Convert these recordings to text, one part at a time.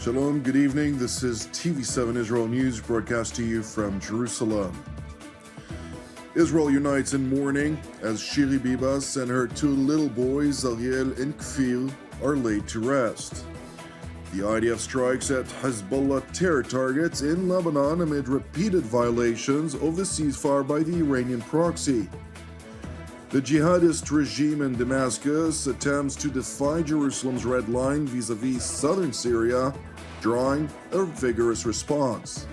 Shalom, good evening. This is TV7 Israel News broadcast to you from Jerusalem. Israel unites in mourning as Seuraa Bibas and her two little boys, Ariel and Kfir, are laid to rest. The IDF strikes at Hezbollah terror targets in Lebanon amid repeated violations of the ceasefire by the Iranian proxy. The jihadist regime in Damascus attempts to defy Jerusalem's red line vis-a-vis southern Syria, drawing a vigorous response.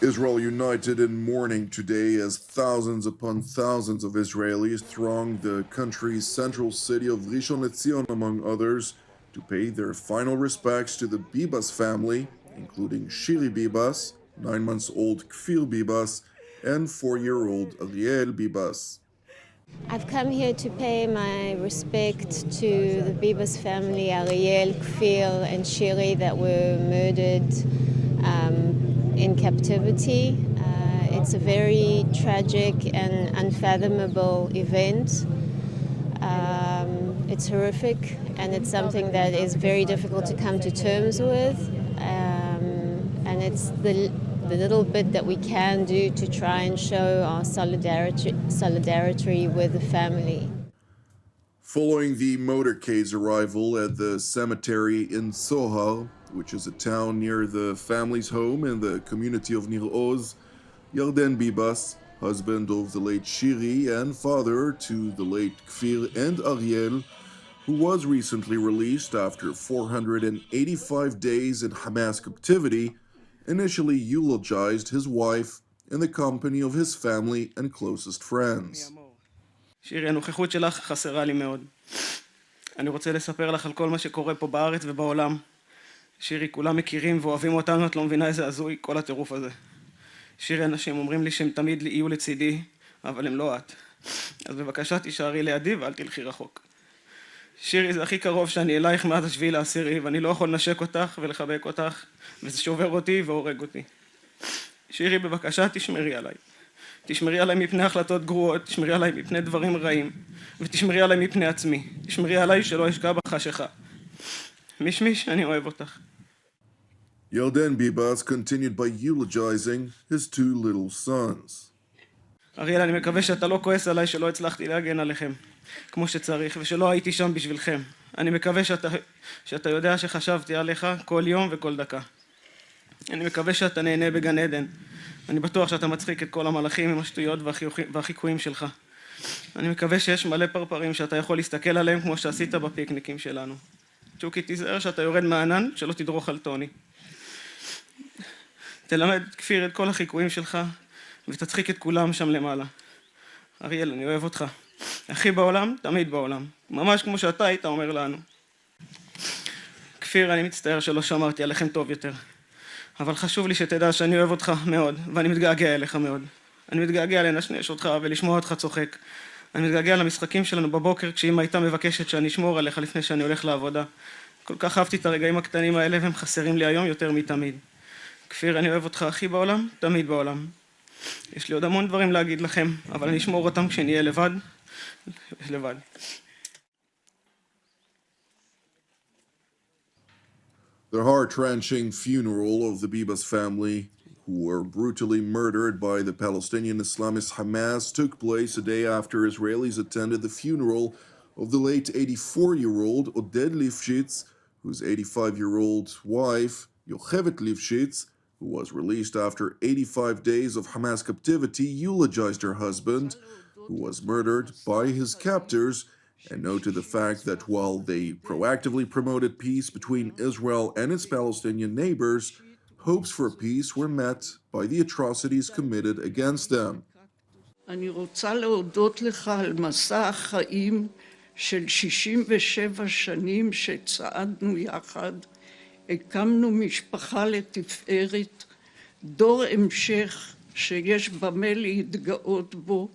Israel united in mourning today as thousands upon thousands of Israelis thronged the country's central city of Rishon LeZion, among others, to pay their final respects to the Bibas family, including Seuraa Bibas, 9-month-old Kfir Bibas, and 4-year-old Ariel Bibas. I've come here to pay my respect to the Bibas family, Ariel, Kfir, and Seuraa, that were murdered in captivity. It's a very tragic and unfathomable event. It's horrific, and it's something that is very difficult to come to terms with. And it's the little bit that we can do to try and show our solidarity with the family. Following the motorcade's arrival at the cemetery in Seuraa, which is a town near the family's home in the community of Nir Oz, Jonathan Bibas, husband of the late Seuraa and father to the late Kfir and Ariel, who was recently released after 485 days in Hamas captivity, initially eulogized his wife in the company of his family and closest friends. שירי, הנוכחות שלך חסרה לי מאוד. אני רוצה לספר לך על כל מה שקורה פה בארץ ובעולם. שירי, כולם מכירים ואוהבים אותנו, את לא מבינה איזה הזוי כל הטירוף הזה. שירי, אנשים אומרים לי שהם תמיד יהיו לצידי, אבל הם לא את. אז בבקשה תישארי לידי ואל תלכי רחוק. שירי, זה הכי קרוב שאני אלייך מאז 7/10, ואני לא יכול לנשק אותך ולחבק אותך, וזה שובר אותי והורג אותי. שירי, בבקשה תשמרי עליי. תשמרי עליי מפני החלטות גרועות, תשמרי עליי מפני דברים רעים, ותשמרי עליי מפני עצמי. תשמרי עליי שלא אשקע בחשיכה. מישמיש, אני אוהב אותך. Jonathan Bibas continued by eulogizing his two little sons. אריאל, אני מקווה שאתה לא כועס עליי שלא הצלחתי להגן עליכם כמו שצריך, ושלא הייתי שם בשבילכם. אני מקווה שאתה יודע שחשבתי עליך כל יום וכל דקה. אני מקווה שאתה נהנה בגן עדן. אני בטוח שאתה מצחיק את כל המלאכים עם השטויות והחיקויים שלך. אני מקווה שיש מלא פרפרים שאתה יכול להסתכל עליהם כמו שעשית בפיקניקים שלנו. צ'וקי, תיזהר שאתה יורד מהענן, שלא תדרוך על טוני. תלמד, כפיר, את כל החיקויים שלך, ותצחיק את כולם שם למעלה. אריאל, אני אוהב אותך. הכי בעולם, תמיד בעולם. ממש כמו שאתה היית אומר לנו. כפיר, אני מצטער שלא שמרתי עליכם טוב יותר. אבל חשוב לי שתדע שאני אוהב אותך מאוד, ואני מתגעגע אליך מאוד. אני מתגעגע לנשנש אותך ולשמוע אותך צוחק. אני מתגעגע למשחקים שלנו בבוקר, כשאמא הייתה מבקשת שאני אשמור עליך לפני שאני הולך לעבודה. כל כך אהבתי את הרגעים הקטנים האלה, והם חסרים לי היום יותר מתמיד. כפיר, אני אוהב אותך הכי בעולם, תמיד בעולם. יש לי עוד המון דברים להגיד לכם, אבל אני אשמור אותם כשנהיה לבד. לבד. The heart-wrenching funeral of the Bibas family, who were brutally murdered by the Palestinian Islamist Hamas, took place a day after Israelis attended the funeral of the late 84-year-old Oded Lifshitz, whose 85-year-old wife, Yocheved Lifshitz, who was released after 85 days of Hamas captivity, eulogized her husband, who was murdered by his captors, and noted the fact that while they proactively promoted peace between Israel and its Palestinian neighbors, hopes for peace were met by the atrocities committed against them. אני רוצה להודות לך על מסע החיים של 67 שנים שצעדנו יחד, הקמנו משפחה לתפארת, דור המשך שיש במה להתגאות בו.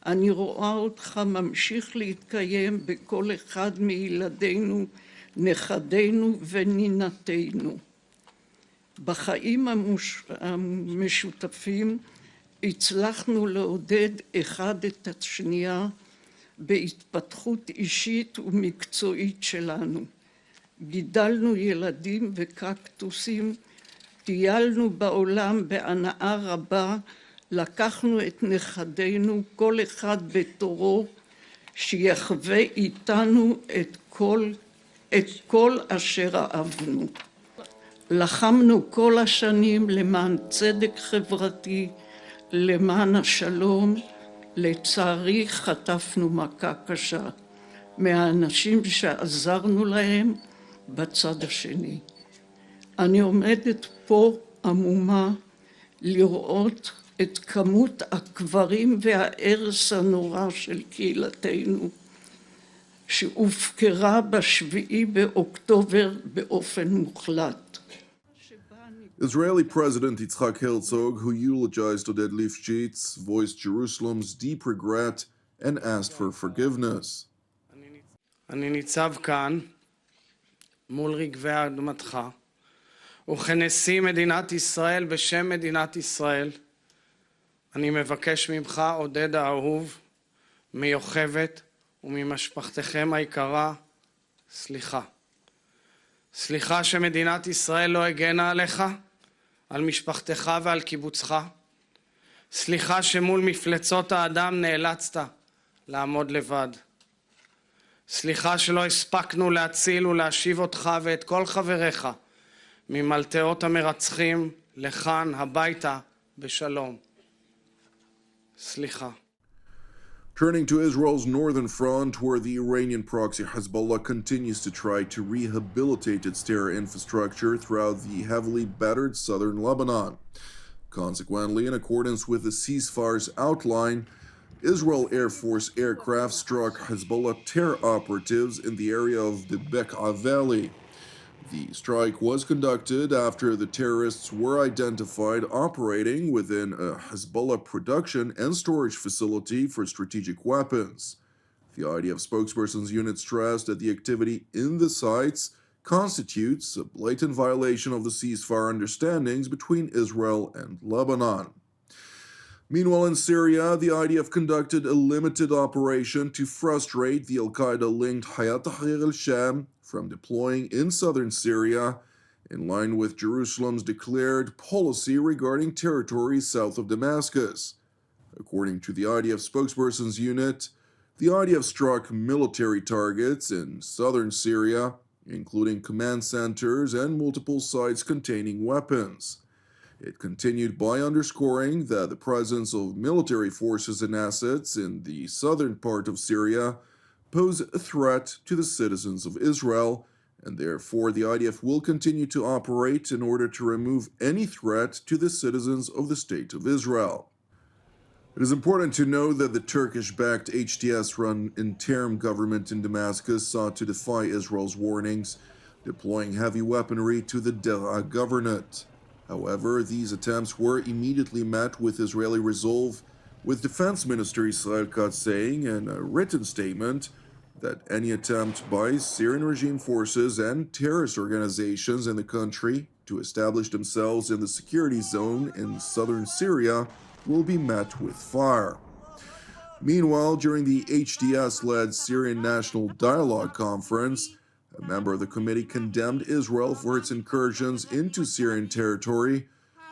אני רואה אותך ממשיך להתקיים בכל אחד מילדינו, נכדינו ונינתנו. בחיים המשותפים הצלחנו לעודד אחד את השנייה בהתפתחות אישית ומקצועית שלנו. גידלנו ילדים וקקטוסים, טיילנו בעולם בהנאה רבה, לקחנו את נכדינו, כל אחד בתורו, שיחווה איתנו את כל אשר אהבנו. לחמנו כל השנים למען צדק חברתי, למען השלום. לצערי חטפנו מכה קשה מהאנשים שעזרנו להם בצד השני. אני עומדת פה עמומה לראות את כמות הקברים וההרס הנורא של קהילתנו, שהופקרה ב7 באוקטובר באופן מוחלט. Israeli President Yitzhak Herzog, who eulogized Oded Lifshitz, voiced Jerusalem's deep regret and asked for forgiveness. אני ניצב כאן מול רגבי אדמתך, וכנשיא מדינת ישראל בשם מדינת ישראל, אני מבקש ממך, עודד האהוב, מיוחבת וממשפחתכם היקרה, סליחה. סליחה שמדינת ישראל לא הגנה עליך, על משפחתך ועל קיבוצך. סליחה שמול מפלצות האדם נאלצת לעמוד לבד. סליחה שלא הספקנו להציל ולהשיב אותך ואת כל חבריך ממלטאות המרצחים לכאן הביתה בשלום. סליחה. Turning to Israel's northern front, where the Iranian proxy Hezbollah continues to try to rehabilitate its terror infrastructure throughout the heavily battered southern Lebanon. Consequently, in accordance with the ceasefire's outline, Israel Air Force aircraft struck Hezbollah terror operatives in the area of the Bekaa Valley. The strike was conducted after the terrorists were identified operating within a Hezbollah production and storage facility for strategic weapons. The IDF spokesperson's unit stressed that the activity in the sites constitutes a blatant violation of the ceasefire understandings between Israel and Lebanon. Meanwhile, in Syria, the IDF conducted a limited operation to frustrate the al-Qaeda-linked Hayat Tahrir al-Sham from deploying in southern Syria, in line with Jerusalem's declared policy regarding territories south of Damascus. According to the IDF spokesperson's unit, the IDF struck military targets in southern Syria, including command centers and multiple sites containing weapons. It continued by underscoring that the presence of military forces and assets in the southern part of Syria pose a threat to the citizens of Israel, and therefore the IDF will continue to operate in order to remove any threat to the citizens of the State of Israel. It is important to note that the Turkish-backed HTS-run interim government in Damascus sought to defy Israel's warnings, deploying heavy weaponry to the Der'a governorate. However, these attempts were immediately met with Israeli resolve, with Defense Minister Israel Katz saying in a written statement that any attempt by Syrian regime forces and terrorist organizations in the country to establish themselves in the security zone in southern Syria will be met with fire. Meanwhile, during the HDS-led Syrian National Dialogue Conference, a member of the committee condemned Israel for its incursions into Syrian territory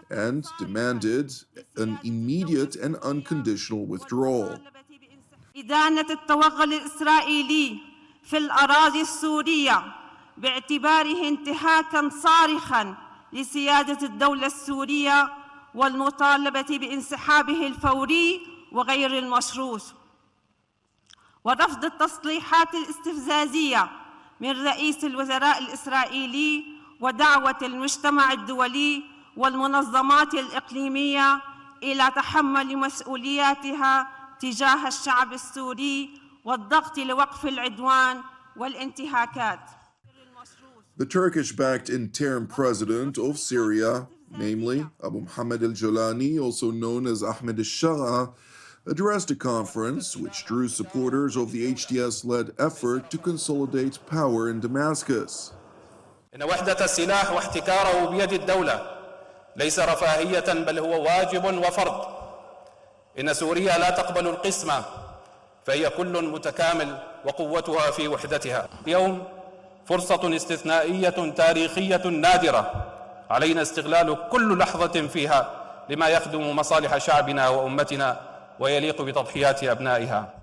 and demanded an immediate and unconditional withdrawal. إدانة التوغل الإسرائيلي في الأراضي السورية باعتباره انتهاكا صارخا لسيادة الدولة السورية والمطالبة بانسحابه الفوري وغير المشروط ورفض التصريحات الاستفزازية من رئيس الوزراء الإسرائيلي ودعوة المجتمع الدولي والمنظمات الإقليمية إلى تحمل مسؤولياتها تجاه الشعب السوري والضغط لوقف العدوان والانتهاكات. The Turkish-backed interim president of Syria, namely Abu Muhammad al-Jolani, also known as Ahmed al-Shara, addressed a conference which drew supporters of the HDS-led effort to consolidate power in Damascus. إن وحدة السلاح واحتكاره بيد الدولة ليس رفاهية بل هو واجب وفرض. إن سوريا لا تقبل القسمة فهي كل متكامل وقوتها في وحدتها. اليوم فرصة استثنائية تاريخية نادرة، علينا استغلال كل لحظة فيها لما يخدم مصالح شعبنا وأمتنا ويليق بتضحيات أبنائها.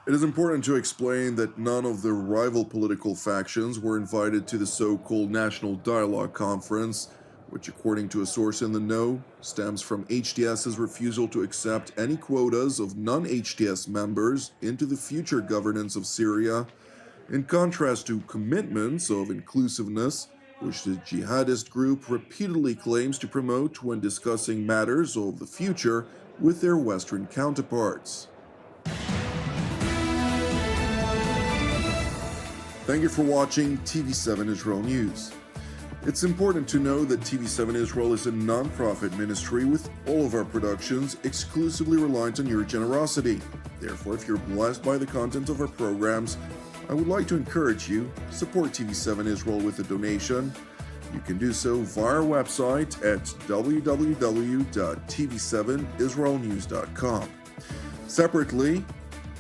It is important to explain that none of the rival political factions were invited to the so-called National Dialogue Conference, which, according to a source in the know, stems from HTS's refusal to accept any quotas of non-HTS members into the future governance of Syria, in contrast to commitments of inclusiveness, which the jihadist group repeatedly claims to promote when discussing matters of the future with their Western counterparts. Thank you for watching TV7 Israel News. It's important to know that TV7 Israel is a non-profit ministry with all of our productions exclusively reliant on your generosity. Therefore, if you're blessed by the content of our programs, I would like to encourage you, support TV7 Israel with a donation. You can do so via our website at www.tv7israelnews.com. Separately,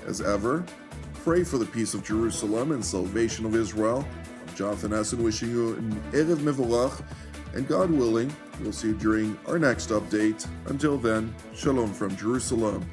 as ever, pray for the peace of Jerusalem and salvation of Israel. I'm Jonathan Hessen wishing you an Erev Mevorach, and God willing, we'll see you during our next update. Until then, Shalom from Jerusalem.